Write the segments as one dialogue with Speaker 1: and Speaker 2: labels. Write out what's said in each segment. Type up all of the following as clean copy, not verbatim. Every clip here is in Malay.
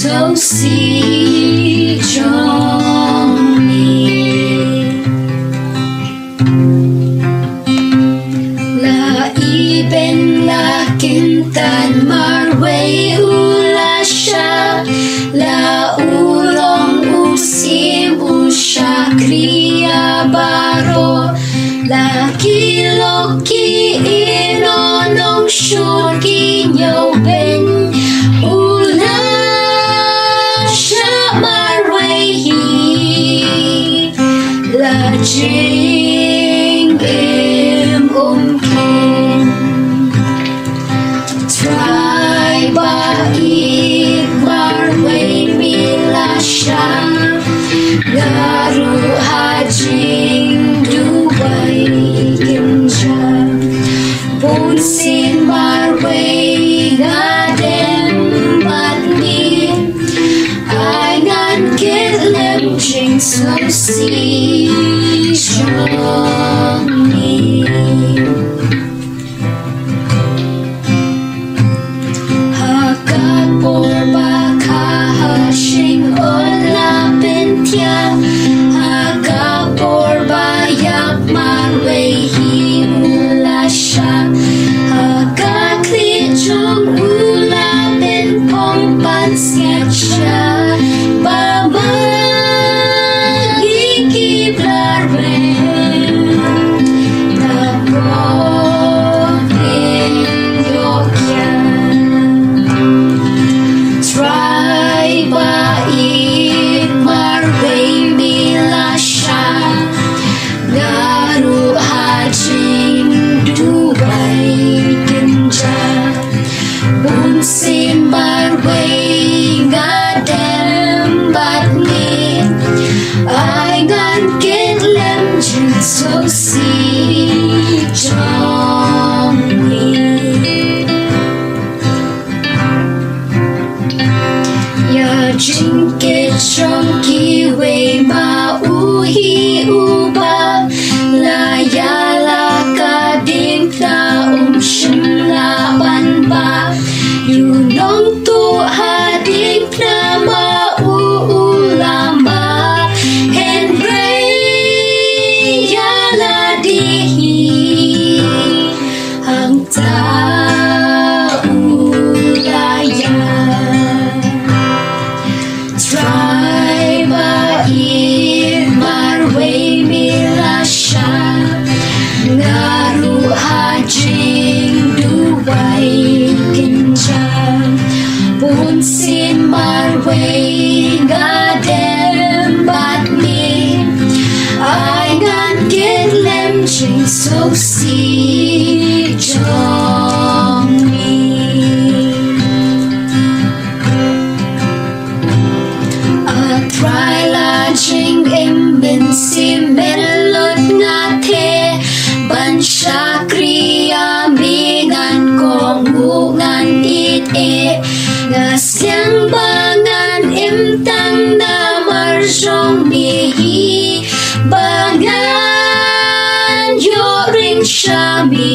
Speaker 1: so si trong mi la i bên la kintan mar way u la sha la u long u sim u sha kriya baro la ki lo ki ino nong shur ki nhau bên u la sha mar way hi la jing em ken try ba i mar way mi la sha garu ha jing du way kim cha bon sin mar way ga dem bat ni ai ngan kết lem jing so si trong ni ha ka por ba ka ha shing on la ben tia ha ka por ba yak mar way hi u la sha ha ka kli chung u la ben pong pan sketch cha ba ma gi ki blar ren na po in yo kya try ba i mar way mi la sha garu ha jing du way kim cha bon sin mar way ga dem bat ni ai ngan kết lem jing so si trong ni ya jing ke trong ki way ma u hi u ba la ya la ka ding ta shim la ban ba you nong tu ha ding na ma u la ma hen ray ya la di hi hang ta u la ya try ba i mar way mi la sha ngaru ha jing du way kin cha bon sin mar way ga dem bat ni ai ngan kết lem jing so si trong ni try la jing em ben sim ben lot nga the ban sha kriya mi ngan kong u ngan it e nga siang ba ngan em tang na mar jong mi hi ba ngan yo ring sha mi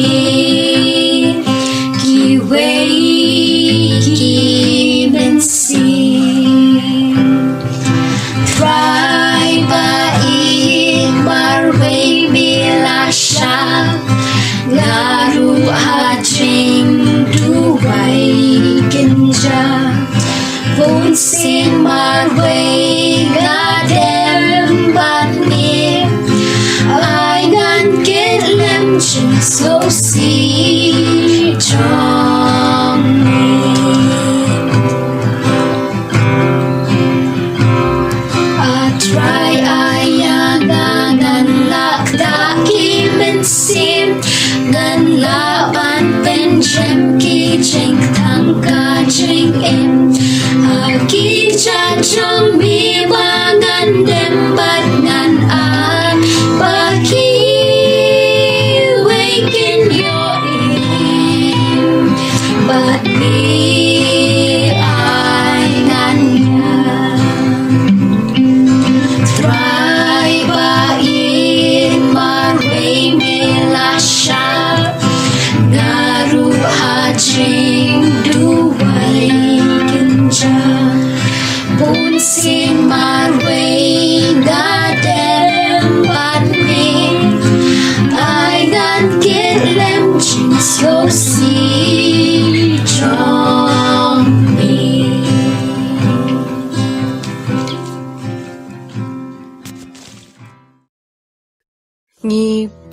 Speaker 1: ki wei ki ben sim try ba i mar way mi la sha ngaru ha jing du way kin ja bon sin mar way ga dem bat ni ai ngan kết lem jing so si trong ni try aya ngan lak da ki men sim ngan la ban pen jem ki jing thang ka jing em ha ki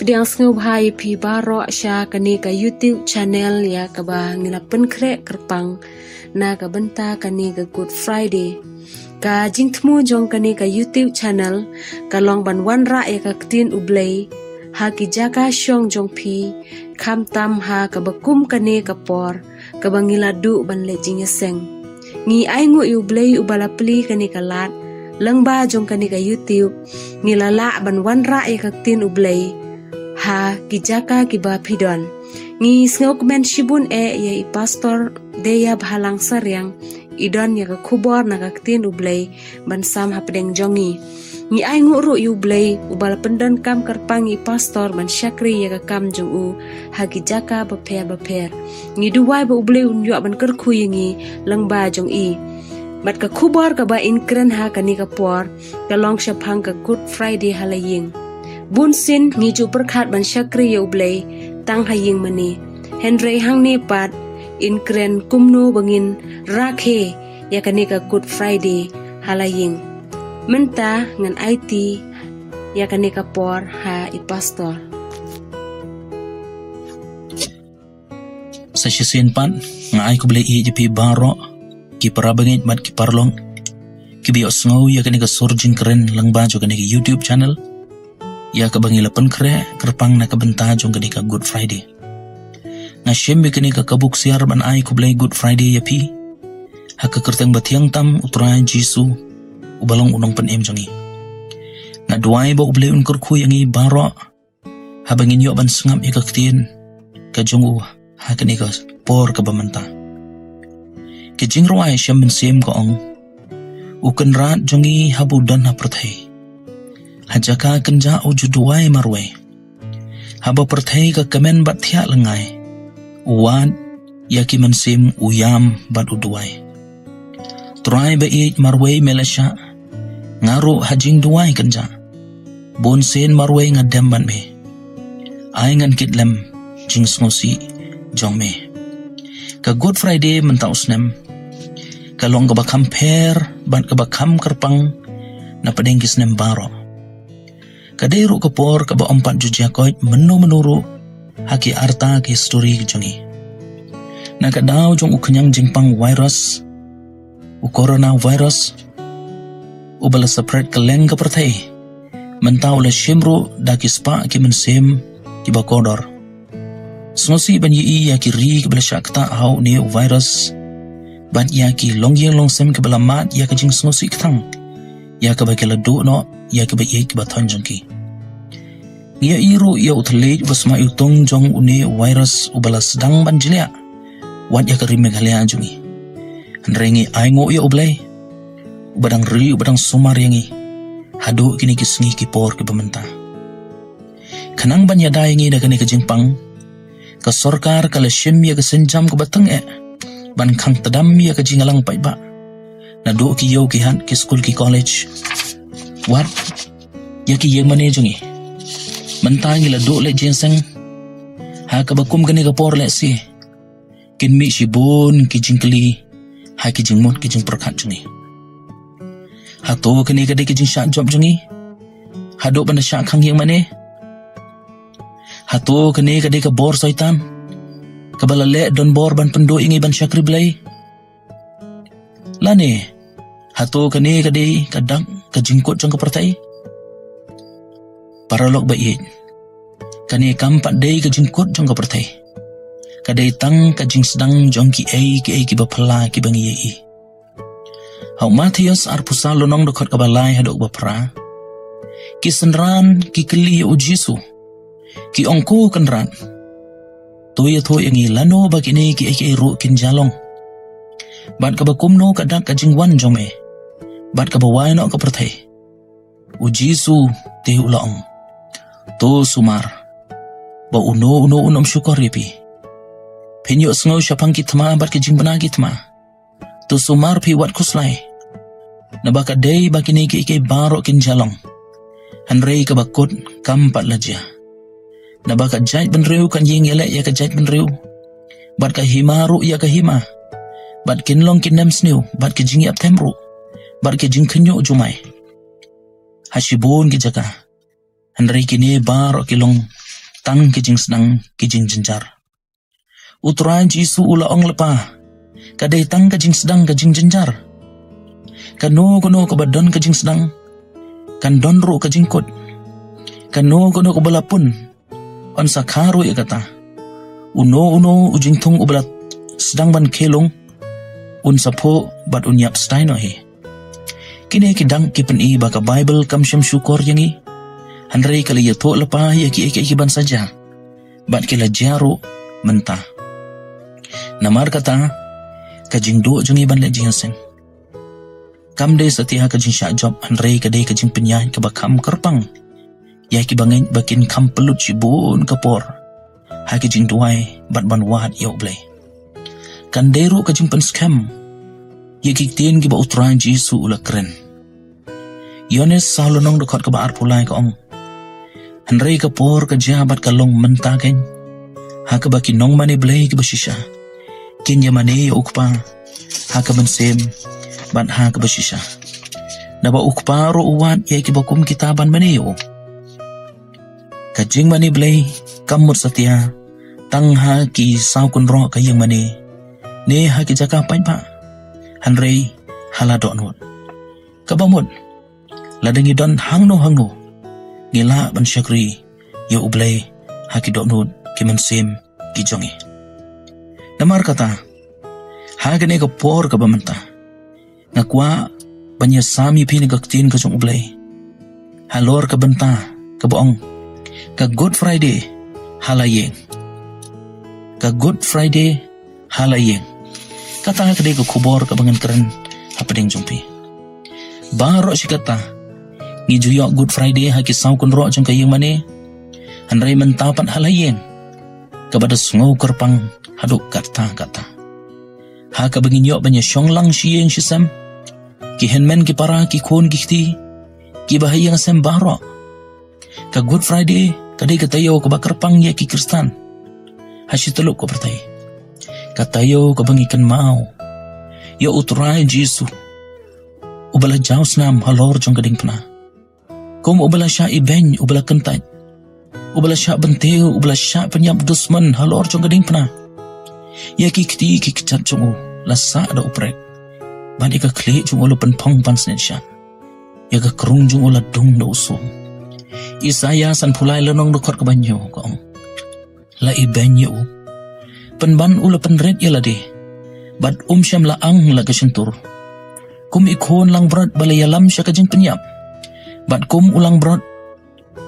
Speaker 2: pediang sngau bahai pi baro sya kani ka YouTube channel ya ka ba ngila penkrek kerpang na ka benta kani ka Good Friday ka jingtmu jong kani ka YouTube channel ka long ban wan ra ya ka ktin ublei ha ki jaka syong jong pi kam tam ha ka bakum kani ka por ka bangila du ban le jing seng ngi ai ngu ublei ubala pli kani ka lat lang ba jong kani ka YouTube ngilala ban wan ra ya ka ktin ublei ha kijaka kiba pidon ngi sngok men shibun ya i pastor deya bhalang Sariang idon ya ka khubor na ka ktin ublei ban sam hapdeng jongi ngi ai nguru ublei ubal pendon kam kerpang i pastor ban syakri ya ka kam jong u ha kijaka bapher ngi duwai ba ublei unyo ban kerkhui ngi langba jong i bat ka khubor ka ba inkren ha kani ka por ka long shaphang ka Good Friday halaying bun sin ngi ju perkhat ban syakri ublei tang haying mani Henry hang ne pat in kren kumno bangin rakhe ya kani ka Good Friday halaying menta ngan IT ya kani ka por ha i pastor
Speaker 3: sa sisin pan nga ay ko blay i jipi baro ki parabangit mat ki parlong ki biyo sngaw ya kani ka surging kren lang ba jo kani ka YouTube channel ya kabangilapan kre kerpang na kabenta jong kani ka Good Friday nga syembe kani ka kabuk siar ban ay kublay Good Friday yapi haka kerteng batiang tam utray Jisu ubalong unong panem jongi nga duay ba ublay unkur kuy angi baro habangin yo ban sngam ya kaktin ka jong u hakani ka por ka bamanta ki jingro ay syem ben sem ko ong ukan rat jongi habudan ha prathai hajaka kenja ujuduai marwai haba perthai ka kemen bat thia lengai uwan yaki mensim uyam bat uduai trai ba i marwai melasha ngaru hajing duai kenja bon sen marwai ngadam ban me ai ngan kitlem jing snosi jong me ka Good Friday mentaus nem kalong ka bakam per ban ka bakam kerpang na padengkis nem baro kadero ka por ka ba ompat jujakoy menuru haki arta ki story jongi na kadaw jong ukanyang jingpang virus u coronavirus u bala separate kaleng ka perthai mentaw la shimro da ki spa ki mensem ki ba kodor snosi ban yi ya ki ri ka bala shakta haw ni virus ban ya ki longyeng longsem ka bala mat ya ka jing snosi ktang ya ka ba kala do no ya ka ba yek ba thon jong ki ya iro ya utlej basma utong jong uni virus ubala sedang banjilia wat ya ka rimeg halia jongi rengi aingo ya ublay badang ri badang sumar yangi hadu kini kisngi ki por ke bamenta kanang ban ya dai ngi da kani ka jingpang ka sarkar kala shim ya ka senjam ka batang ban khang tadam ya ka jingalang pai ba na do ki yo ki han ki school ki college wat ya ki yeng mane jongi mentangi la do le jenseng ha ka bakum kani ka por le si kin mi shibon ki jingkli ha ki jingmot ki jing perkhat jongi ha to kani ka de ki jing sha job jongi ha do ban sha khang yeng mane ha to kani ka de ka bor soitan ka bala le don bor ban pendo ingi ban syakri blai lane hato kani kadai kadang kajingkot jong kapertai paralog ba i kani kampat dei kajingkot jong kapertai kadai tang kajing sedang jong ki ki bapala ki bangi i hau Matius arpusa lonong dokot kabalai hadok bapra ki senran ki keli u Jisu ki ongko kenran toya yangi lano bagini ki ru kin jalong bat ka bakumno kadak kajing wan jome bat ka bawai no ka perthai u Jisu te ulaong to sumar ba uno syukor yapi penyo sngo syapang kitma bat ka jing banagi tma to sumar pi wat kuslai na baka dei bagini ki baro kin jalong hanrei ka bakut kampat laja na baka jait benriu kan ying yele ya ka jait benriu bat ka himaru ya ka hima bat kinlong kinem sniu bat ki jingi ap temru bat ki jing kenyo jumai hasibon ki jaka hanrei kini baro kilong tang kijing senang kijing jenjar. Uturan Jisu ula ong lepa, kadai tang kijing sedang kijing jenjar. Kano kabadon kijing sedang, kan donro kijing kot. Kano kabalapun, on sakaru ya kata. Uno ujing tung ubalat sedang ban kelong, un sapo bat unyap staino he. Kini kidang kipen i baka Bible kam syam syukur yangi. Handrei kali ya to lepa ya ki ban saja. Bat kila jaru mentah. Namar kata kajing do jungi ban le jingseng. Kam de setia kajing syak job handrei kadai kajing penyai ke bakam kerpang. Ya ki bangin bakin kam pelut cibun kapor. Ha kajing duai bat ban wat ya ublai. Kan deru kajing pen scam. Ya ki tin ki ba uturan Jisu ula keren. Yones salonong dekat ke baar pulai ke ong. Handrei kapor ke jabat kalong mentaken. Ha ke baki nong mane blai ke basisha. Kin ya mane ya ukpa. Ha ke mensem bat ha ke basisha. Naba ukpa ro uwat ya ki bakum kitaban mane yo. Kajing mane blai kamut setia. Tang ha ki saukun ro ke yang mane. Ne ha ki jaka pain pa. Handrei haladok not. Kabamut. Ladengi don hangno ngila ban syakri ya ublay haki doknud kiman sim kijongi. Namar kata hagane ka por ka bamanta ngakwa banya sami pini gaktin ka jong ublay halor ka banta ka boong ka Good Friday halayeng kata ka de ka kubor ka bangan keren hapading jumpi baro si kata ngi juyok Good Friday haki saukun ro jong kayeng mane handrai mentapan halayeng kabada sungau kerpang haduk kata ha ka bangin yok banya syonglang siyeng sisam ki henmen ki para ki kon ki bahayang sem baro ka Good Friday kadai katayo ka bakerpang ya ki Kristan hasi teluk ko pertai katayo ka bangikan mau ya uturai Jisu ubala jaus nam halor jong kading pena. Kum ubala sya iben ubala kentat. Ubala sya benteu ubala sya penyap dusman halor jong kading pena. Ya ki kti ki kicat jong lasa da uprek. Bani ka klik jong ulu penpong pan snet sya. Ya ka kerung jong ula dung da usum. Isaya san pulai lenong dekot ke banyo kong. La iben yu. Penban ula penred ya lade. Bad syam laang la kesentur. Kum ikon lang berat balayalam sya kajing penyap. Bat kum ulang berat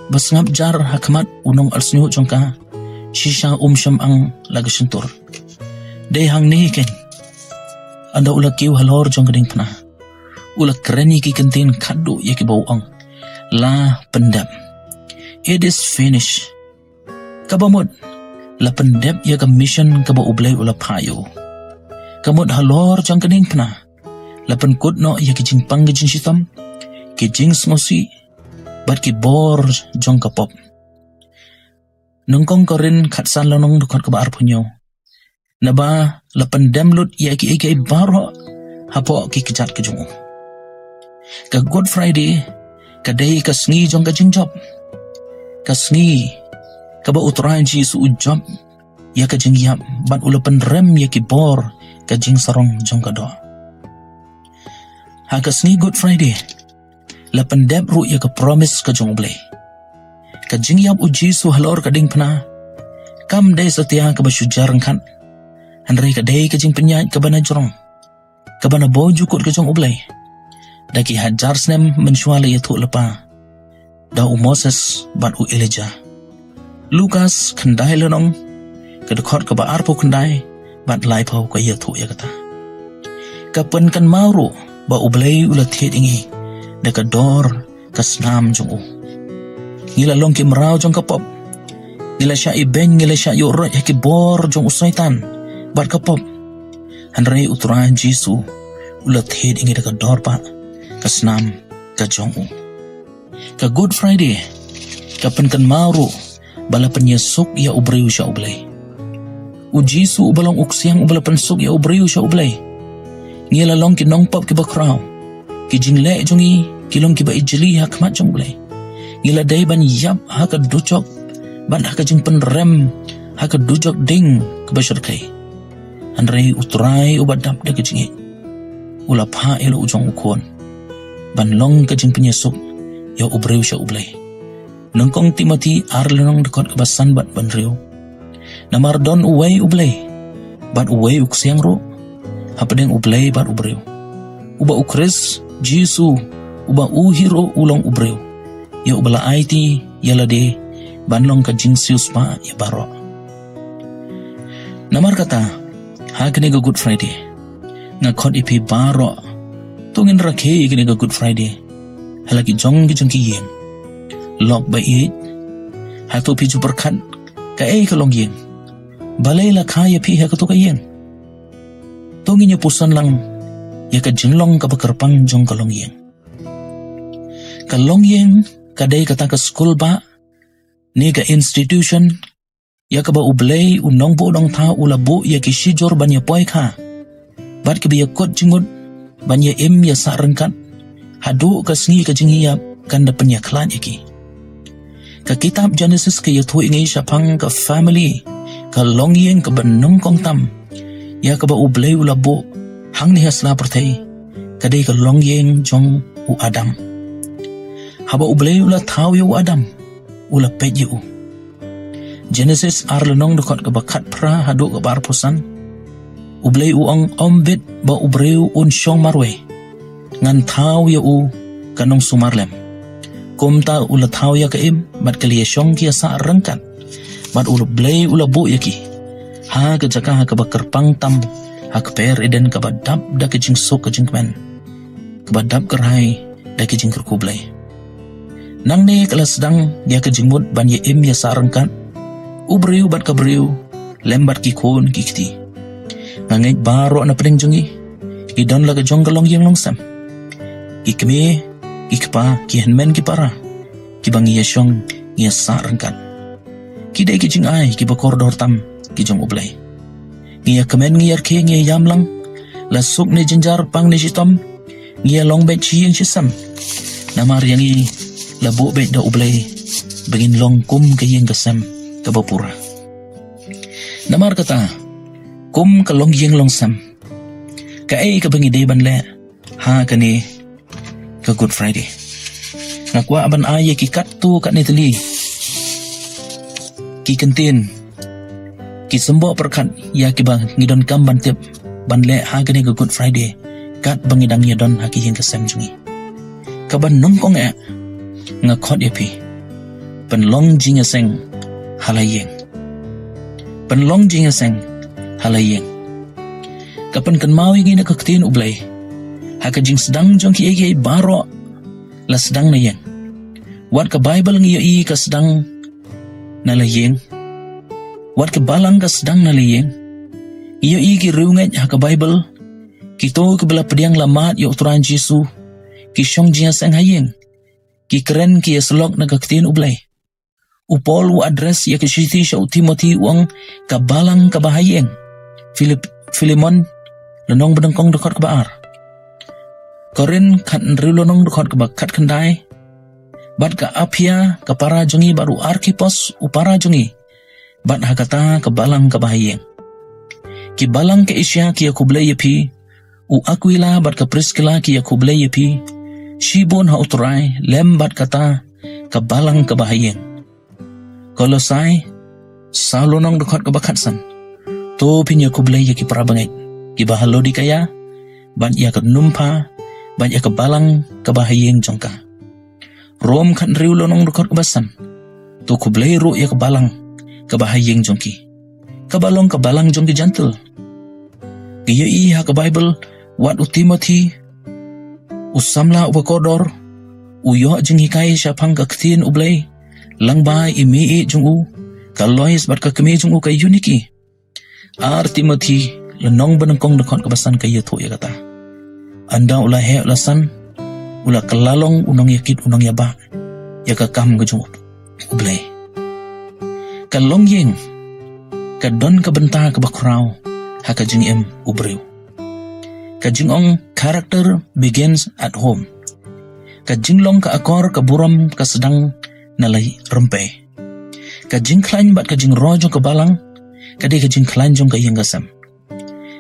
Speaker 3: basngap jar hakmat unong alsnyu jongka shisha syam ang laga sentur. Day hang ni ken. Anda ula kiw halor jong kading pena. Ula kereni ki kentin kadu ya ki bawang. La pendam. It is finished. Kabamud la pendam ya ka mission ka ba ublay ula payo. Kamud halor jong kading pena. Lapan kudno ya kijing panggijing sitam, kijing smosi, bat ki bor jong kapop. Nungkong korin katsan lanong dukat kebaar punyo. Naba lapan demlut ya ki baro hapo ki kijat kejungu. Ka Good Friday, kadai kasngi jong kajing job. Kasngi, kaba uturan Jisu ujob, ya kajing yap, bat ulapan rem ya ki bor, kajing sarong jong kado. Hakas ni Good Friday. Lapan deb ru ya ka promise ka jong blay. Ka jing yap u Jisu halor ka ding pena. Kam day setia ka basyujar kan. Handray ka day ka jing penyat ka bana jorong. Ka bana boju kot ka jong ublay. Daki hajar snem mensyuala ya tu lepa. Da u Moses bat u Elijah. Lukas kendai lenong. Ka dekot ka ba arpo kendai. Bat lai pau ka ya tu ya kata. Kapan kan mauru. Ba ublay ulat hit ingi deka dor kasnam jong u ngila long ki maraw jong kapop ngila sya iben ngila sya yorot haki bor jong usaitan bat kapop handrai uturan Jisu ulat hit ingi deka dor pa kasnam ka jong u ka Good Friday kapan kan maru bala penyesuk ya ubriu sya ublay u Jisu ubalong uksiang ubala pensuk ya ubriu sya ublay ngila long ki nongpop ki bakraw ki jingle jongi ki long ki ba ijli hakmat jong blay ngila day ban yap haka ducok ban haka jing penrem haka dujok ding kebasyar kai anrei utrai ubadap da kejingi ula pha elo ujong ukon ban long kejing penyesuk ya ubreu sya ublay nengkong Timothy arlenong dekot kebasan bat ban riu namar don uway ublay bat uway uksiang ro hapadeng ublay bat ubreu uba ukris Jisu uba uhiro ulong ubreu ya ubala aiti yalade banlong ka jingsius pa ya baro namar kata hakne ga Good Friday ngakot ipi baro tungin rakhe ikne ga Good Friday halagi jong ki yeng lok ba it hatu pi ju berkat ka kalong yeng balai la kaya pi ha ka to ka yeng tungin ya pusan lang ya ka jinglong ka bakarpang jong kalong yeng kadai kata ka school ba ni ka institution ya ka ba ublay unong bo dong ta ulabo ya ki shijor ban ya poy kha bat ka biya kot jingut ban ya ya sa rengkat hadu ka sngi ka jingiya kanda penya klan iki ka kitab Genesis ka yathu ingi syapang ka family ka longyeng ka banong kong tam ya ka ba ublay ulabo hang ni hasla pertai kadai ka longyeng jong u Adam haba ublay ula thaw yu Adam ula pet yu Genesis arlenong dekot ka bakat pra hadu ka barpusan ublay uang ombit ba ubreu un syong marwe ngan thaw yu kanong sumarlem kumta ula thaw ya ka im bat kaliya syong kia sa rengkat bat ula blay ula bu yaki ha ka jaka ha ka bakarpang tam ha ka per eden ka badap da ka jing sok ka jing kmen ka badap kerhai da ka jing kerkublay nang ne kala sedang dia ka jingmut ban ya im ya sa rengkat ubreu bat ka breu lembat ki kon ki kiti ngangai baro na pedeng jungi idon la ka jong kalong yang longsam ikme ikpa ki henmen ki para ki bangi yasyong ngia sa rengkat ki dai ki jing ai ki bakor dor tam ki jong ublay ngia kemen ngia ke ngia yamlang la suk ne jinjar pang ne sitom ngia long bet chi yang sisam namar yang i la bo bet da ublay bengin long kum ke yang kesam ka bapura namar kata kum ka long yang long sam ka ka bengi dei ban le ha kani ka Good Friday ngakwa aban aya ki kattu kat neteli ki kentin ki sembo perkat ya ki bang ngidon kam ban tip ban le ha kani ka Good Friday kat bangidang ya don ha ki yang kesem jungi ka ban nongkong ngakot ya pi penlong jinga seng halayeng penlong jinga seng halayeng kapan kan mau ingin nak ketin ublay haka jing sedang jong ki ege baro la sedang na yang wat ka Bible ngi i ka sedang na layeng wat ka balang ka sedang na layeng iyo i ki riunget haka Bible kito ke bela pediang lamat yo turan Jesu ki syong jia sang hayeng ki keren ki yaslok na ketin ublay upol u address ya ke siti sya Timothy uang ka balang ka bahayeng Filemon lenong bedengkong dekat ke baar Korin kat nrilonong dekot ke bakat kendai bat ka apia ke para jungi baru arkipos upara jungi bat hakata ke balang ke bahayeng ki balang ke isya ki akublay yapi u akuila bat ke Priscilla ki akublay yapi shibon ha uturai lem bat kata ke balang ke bahayeng Kolosai salonong dekot ke bakat san to pinya akublay yaki para bangay ki bahalo di kaya bat ya ke numpa bat ya ke balang ke bahayeng jongka rom kan riulonong dekot ke basan to kublay ro ya ke balang ke bahayeng jongki ke balang jongki jantel kiya i ha ke Bible wat u Timothy usamla ubakodor uyo jing hikai syapang ke ketin ublay langbai imi jungu kalois bat ka kemi jungu kay uniki Timothy lenong benengkong dekot kebasan kaya tu ya kata anda ulah he ulasan ulah kelalong unong yakit unong yaba ya kakam ke jungu ublay kalong yeng kadon kabenta ke bakrau haka jing em ubreu kajing ong character begins at home kajing long ka akor ka buram ka sedang nalay rempe ka jing klain bat ka jing ro jong ka balang kade ka jing klain jong ka yang gasam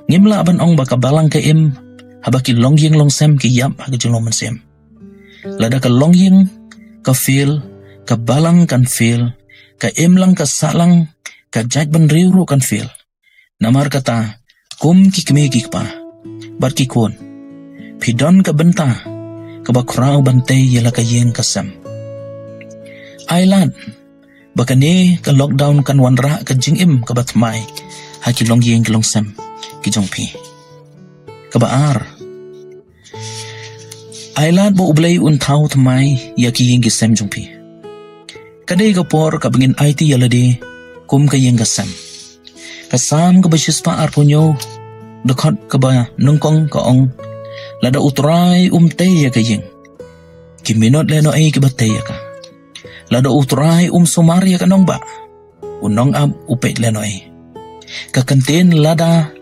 Speaker 3: ngimla ban ong ba ka balang ka im haba ki long yeng long sem ki yap ha ka jing long man sem lada ka long yeng ka feel ka balang kan feel ka im lang ka salang ka jaj ban riu kan feel namar kata kum ki kme ki pa bat ki kon pidon ka benta ka ba krau bante yela ka yeng kasam ailan bakane ka lockdown kan wanra ka jing im ka batmai ha ki long yeng ki long sam ki jong pi ka ba ar ailan bo ublay un thau tmai ya ki yeng ki sam jong pi kadai ka por ka bangin IT yela de kum ka yeng kasam kasam ka ba shispa ar punyo dekat ka ba nungkong ka ong lada utrai te ya ka yeng ki minot leno ay ki batay ya ka lada utrai sumari ya ka nong ba unong ab upet leno ay ka kantin lada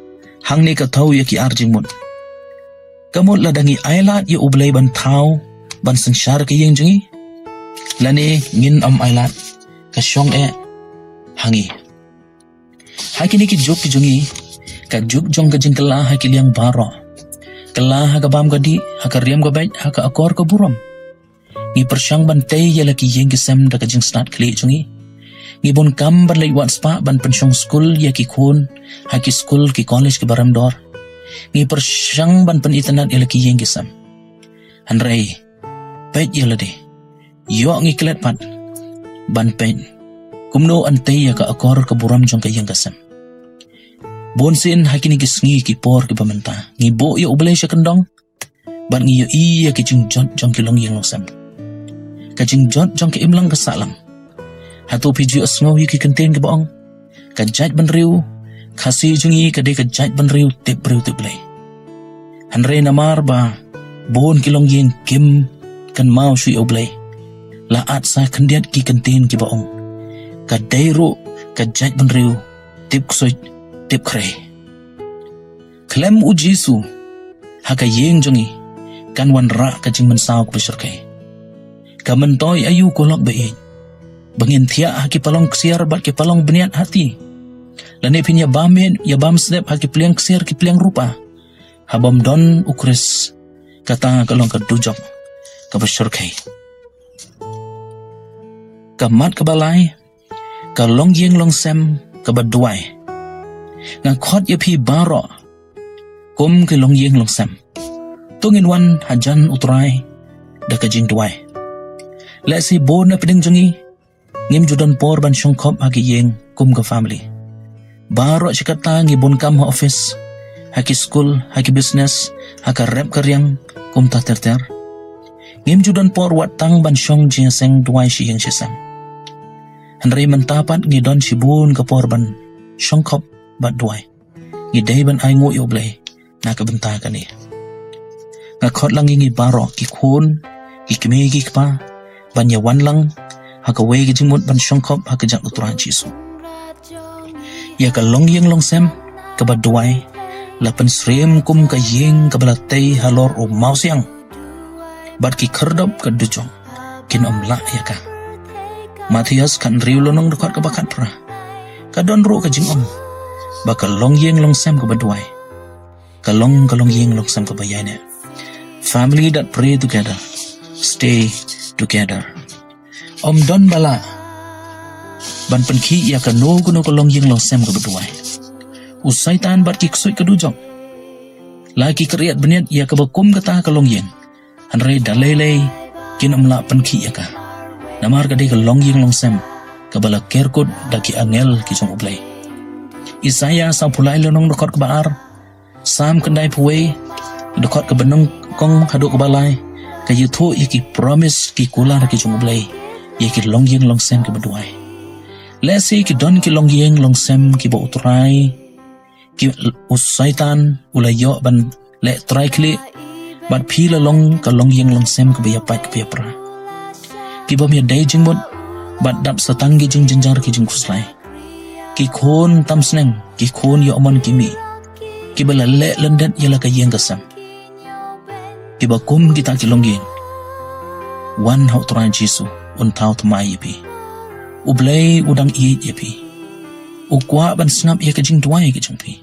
Speaker 3: hang ni ka tau ya ki arjing mun kamot lada ngi ailat ya ublay ban tau ban sansyar ka yeng jungi lani ngin ailat ka syong hangi hakini ki juk ki jungi ka juk jong ka jing kala ha ki liang baro kala ha ka bam gadi ha ka riam ga bai ha ka akor ka buram ngi persyang ban tay ya laki yeng ki sem da ka jing start kli jungi ngi bon kam ban lai wat spa ban pensyong school ya ki khun ha ki school ki college ki baram dor ngi persyang ban pen internet ya laki yeng ki sem hanrei pet ya lade yo ngi klet pat ban pen kumno antay ya ka akor ka buram jong ka yeng ka sem bonsin hakini kisngi ki por ki pamenta ngi bo ya ublay siya kendong ban ngi yo iya ki jing jot jong ki long yeng long sam ka jing jot jong ki imlang ka salang hatu piji asngaw ki kenten ki baong ka jaj ban riu kasi jungi ka de ka jaj ban riu tip riu tip lay hanre namar ba bon ki long yeng kim kan mau shui ublay laat sa kandiat ki kenten ki baong ka dayro ka jaj ban riu tip kusoy tip kre klem u jisu haka yeng jongi kan wan ra ka jing man saw ko besarkai ka mentoy ayu kolok be bangin thia haki palong ksiar bat ki palong beniat hati lane pinya bamen ya bam snap haki pliang ksiar ki pliang rupa habam don ukres kata kalong ka dujok ka besarkai ka mat ka balai ka long yeng long sem ka baduai nga khot ya phi baro kum ke long yeng long sam tungin wan hajan utrai da ka jing duai la si bon na peding jungi ngim judan por ban syongkop haki yeng kum ka family baro sikata ngi bon kam ha office haki school haki business haka rep karyang kum ta ter ngim judan por wat tang ban syong jing seng duai shi yeng shisam hanrei mentapat ngi don sibun ka por ban syongkop bat duai ngi day ban ay ngo yo blay na ka benta ka ni nga khot lang ngi baro ki khun ki kme ki pa ban ya wan lang ha ka we ki jimut ban syongkop ha ka jak utran jisu ya ka long yeng long sem ka bat duai la pen srem kum ka yeng ka balatay halor o mausiang bat ki kherdop ka dujong kin la ya ka Matias kan riulo nong dekat ka bakat pra ka don ro ka jing baka long yeng long sam ka baduai kalong yeng long sam ka bayane family that pray together stay together don bala ban penki ya ka no kuno kalong yeng long sam ka baduai usai tan bat ki ksoi ka dujong laki kriat beniat ya ka bakum kata kalong yeng hanre dalele kin la penki ya ka namar ka de kalong yeng long sam ka bala kerkot daki angel ki jong ublay Isaya sa pulay lonong dekot ke baar sam kendai puwe dekot ke benung kong haduk ke balai ka yutu iki promise ki kular ki jung blay iki long yeng long sem ki beduai lesi ki don ki long yeng long sem ki bo utrai ki usaitan ulayo ban le trai kli bat pila long ka long yeng long sem ki biya pat ki biya pra ki bom ya dai jing bot bat dap satanggi jing jenjar ki jing kuslai ki khon tam sneng ki khon yo amon kimi ki bala le landet yala ka yeng kasam ki bakum kita ki long yeng wan hau tran jisu un tau tmai pi Ublay udang iit ya pi. Ukwa ban snap ya kajing tuai ke jong pi.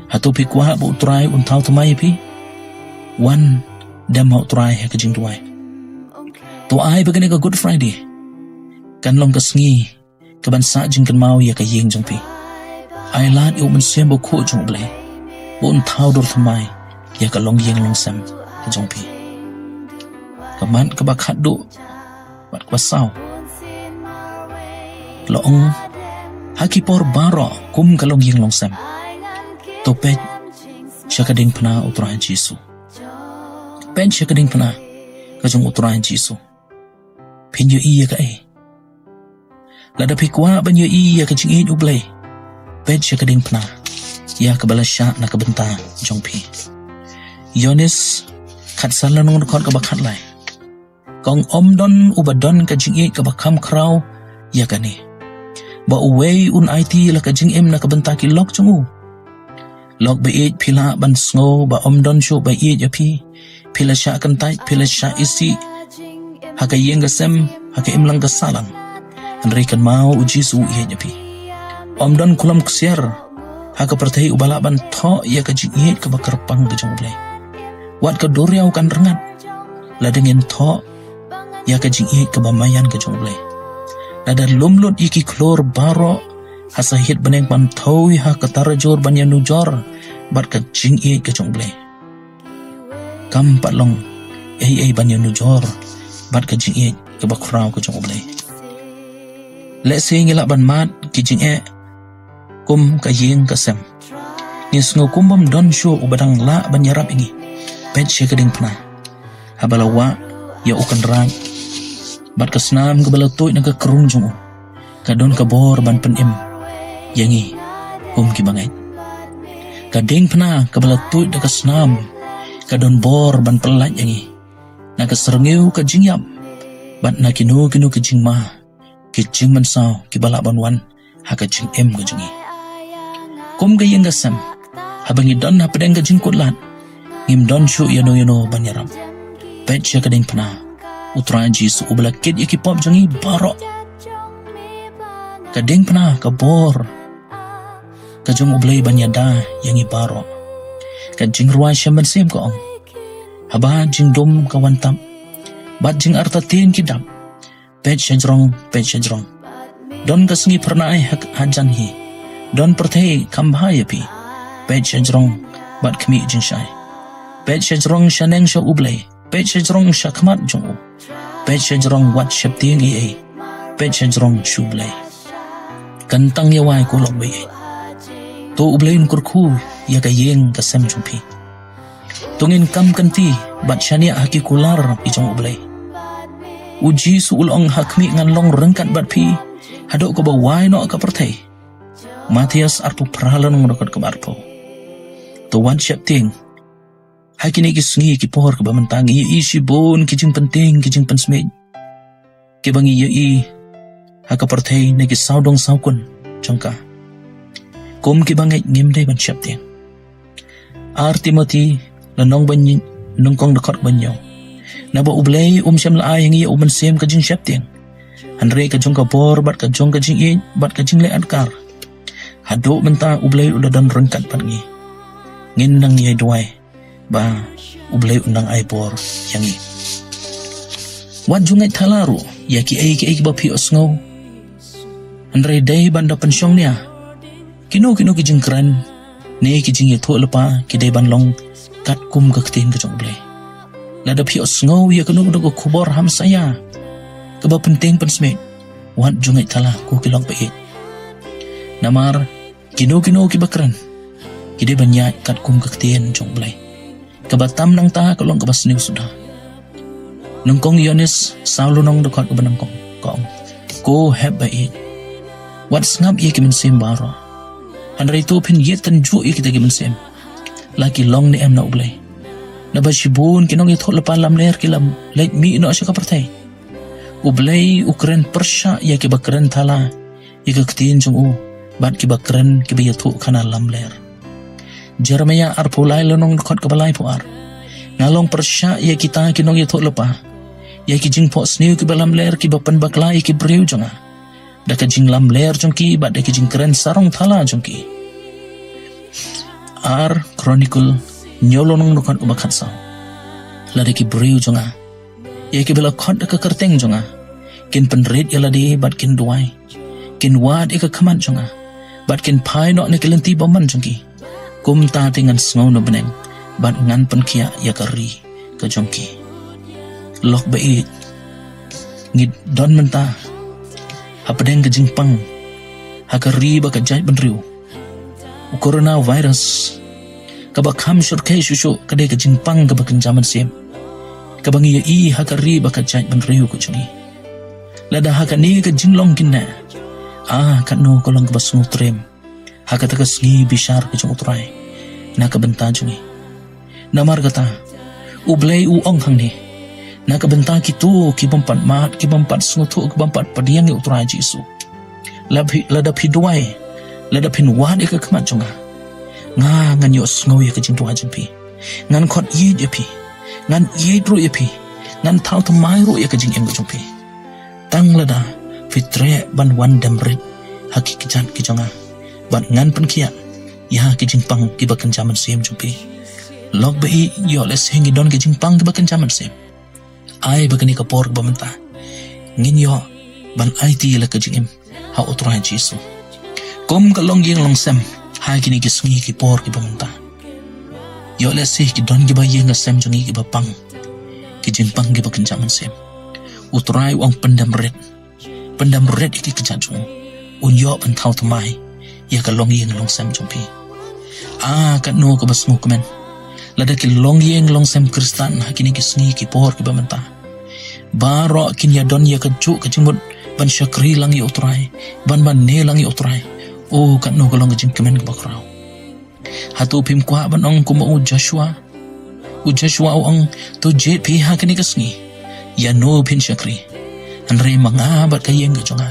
Speaker 3: Hatu pi kwa bu utrai untau tumai ya pi. Wan dam mau utrai ya kajing tuai. Tu ai begini ke Good Friday. Kan long kesengi kebansa jing kan mau ya ke yeng jong pi. Ai lat yu men sem bu ko jong ublay. Bu untau dur tumai ya ke long yeng long sem ke jong pi. Keman kebakat du bat kwasau. Loong hakipor baro kum kalong yeng long sem. Topet syakading pena uturahan Jisu. Pen syakading pena kajong uturahan Jisu. Pen yu iya ka eh. Lada pikwa ban yu iya kajing iit ublay. Pen syakading pena ya kabala syak na kabenta jong pi. Yonis kat salanong nakot kabakat lay. Kong omdon ubadon kajing iit kabakam kraw ya kani. Ba uway un IT la kajing em na kabenta ki lok jong u. Lok ba iit pila ban sngo ba omdon syo ba iit ya pi. Pila sya kantai pila sya isi. Haka yeng gasem haka imlang gasalang. Andrei kan mau uji su iit ya pi. Omdon kulam ksiar. Haka pertai ubala ban to ya kajing iit kabakarpang kajong ublay. Wat ka duriaw kan rengat. Ladengin to ya kajing iit kabamayan kajong ublay. Lada lumlut iki klor baro hasahit baneng pantawi ha katarajor banyan nujor bat kajing iit kajong ublay. Kam patlong banyan nujor bat kajing iit kabakraw kajong ublay. Let's say ngilak ban mat kijing kum kayeng kasem. Ngis ngukumbam don syo ubadang la banyarap ingi. Pet siya kading pena. Habalawa ya ukan rag. Bat kasnam kabalatoy nagakarung jung u. Kadon kabor ban penim. Yangi kum kibangay. Kading pena kabalatoy nagasnam. Kadon bor ban pelat yangi. Nagasarangiw kajing yap. Bat nakinu kajing ma. Kajing mansaw kibala banwan. Hakajing kajingi. Kum gayeng gasam. Habangi don hapadeng kajing kutlat. Ngim don syu yano banyaram. Pet siya kading pena. Uturahan Jisu ubalakit ikipop jangi barok. Kading pena kabor. Kajong ublay banyada yang ibaro. Kajing ruay siya mansib kaong. Haba jing dum kawantap. Bat jing artatin kidap. Pet siya jrong. Don kasengi pernah hajan hi. Don pertay kambahaya pi. Pet siya jrong. Bat kami jing syay. Pet siya jrong siya neng siya ublay. Pet siya jrong siya kamat jong u. Pet siya jrong wat siya ting iay. Pet siya jrong syublay. Kantang yaway kulok bay. To ublay kurku ya kayeng kasem jumpi. Tungin kam kanti bat siya niya hakikular ijong ublay. Uji suulong hakmi ngan long rengkat bat pi. Hadok ko ba why no ka pertay. Matias arpo pralan ng rakot ka barpo. To wat siya ting. Hakini kisengi kipor ka ba mantangi isi bon kijing penting kijing pensmid. Kibangi i hakapartay na kisaudong saukun jangka. Kum kibangay ngimday ban syapting. Timothy lanong banyin nungkong nakot banyaw. Naba ublay siyam laayang iya umansem kajing syapting. Hanre kajong kapor bat kajong kajing iit bat kajing lead kar. Hado menta ublay uladan rengkat pangi. Ngin nang iyay duway. Ba ublay undang ay por yangi. Wat jungay talaru ya ki ay ba pios ngaw. Andre day banda pensyong niya. Kino kijing kran ne kijing yato lepa ki day banlong kat kum kaktin kajong ublay. Lada pios ngaw ya kano kubor ham saya. Kaba penting pensmit. Wat jungay tala ko kilong pait. Namar kino kibakran. Ki day banyat kat kum kaktin jong ublay. Kabatam nang ta kalong kabas niyo sudah. Nungkong Yonis saulo nang dekat ke benangkong kong. Ko heb bait. Wat snap ye kimen sim baro. Andrai tu pin ye tanju ye kita kimen sim. Laki long ni em na ublay. Nabashibun kinong ye thot lepan lam ler kilam lait mi ino asya kapartay. Ublay ukren persya ye kibakren thala. Ye kaktiin jong u. Bat kibakren kibayatu kana lam ler. Jeremia arpulay lonong dekat kabalay po ar. Ngalong persya ya kita kinong yato lepa. Ya kijing po sniw kibalam ler kibapan baklay kibriw jonga. da ka jing lam ler jongki bat da ka jing keren sarong thala jongki ar chronicle nyolonong nukan ubakat sa la de ki briu jonga ye ki bela khot da ka kerteng jonga kin penrit ya la de bat kin duai kin wad e ka khaman jonga bat kin pai no ne kelenti boman jongki kum ta tingan sngo no beneng bat ngan pen kia ya ka ri ka jongki lok ba i ngid don menta hapadeng ka jingpang hakari ba ka jai benriu coronavirus kaba kham surkai shusho kade ka jingpang ka bakan jaman sem kabangi i hakari ba ka jai benriu ko chungi lada hakani ka jinglong kinna kanu kolong ka basungu trem hakata ka sli bishar ka chung utrai na ka benta chungi namar kata ublay uong hangni na ka benta kitu ki bampat mat ki bampat sungutu ki bampat padiang ni utrai jisu lada piduai lada pinwan ka kamat chunga nga ngan yo sngo ya ka jing tuwa jimpi ngan khot yi jepi ngan yi ru yepi ngan thau thamai ru ya ka jing em jumpi tang lada fitre ban wan damrit hakikat ki chunga ban ngan pen kia ya ki jing pang ki bakan jaman sem jumpi log bai yo les hengi don ki jing pang ki bakan jaman sem ai bagani ka por bamenta ngin yo ban ai ti la ka jing em ha utrai jisu kom ka long yeng long sem hai kini ki sngi ki por ki bamenta yo le se ki don ki ba yeng sem jongi ki ba pang ki jing pang ki ba kan jaman sem utrai wang pendam red ki ka jung un yo ban thau thamai ya ka long yeng long sem jompi ka no ka basmu komen lada ki long yeng long sem kristan ha kini ki sngi ki por ki bamenta baro kin ya don ya ka ju ka jingmut ban syakri langi utrai ban ne langi utrai kan no kolong jing kemen ke bakrau hatu pim kwa ban ong kuma Joshua ong to jet pi ha kini kasngi ya no pin syakri andre manga bat kayeng ke jonga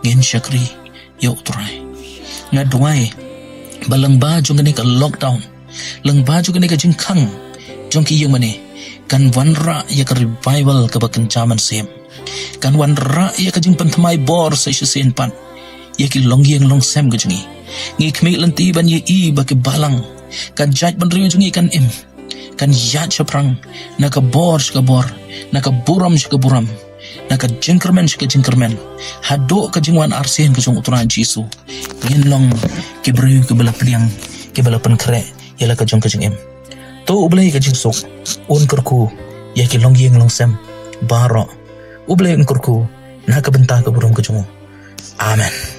Speaker 3: ngen syakri ya utrai ngadwai balang ba jong ni ka lockdown lang ba jong ni ka jing khang jong ki yung mane kan wanra ya ka revival ka bakan jaman sem kan wanra ya ka jing panthamai bor sa sen pan ya ki longyeng long sem ka jungi ngi khmi lanti ban ye i ba ki balang kan jaj ban riu jungi kan im kan ya chaprang na ka bor na ka buram na ka jingkermen hado ka jingwan arsen ka jung uturan jisu ngin long ki briu ki bala pliang ki bala pan kre ya la ka jung ka jing im to ublai ka jing sok un kurku ya ki longyeng long sem baro ublai un kurku na ka benta ka buram ka jungu amen.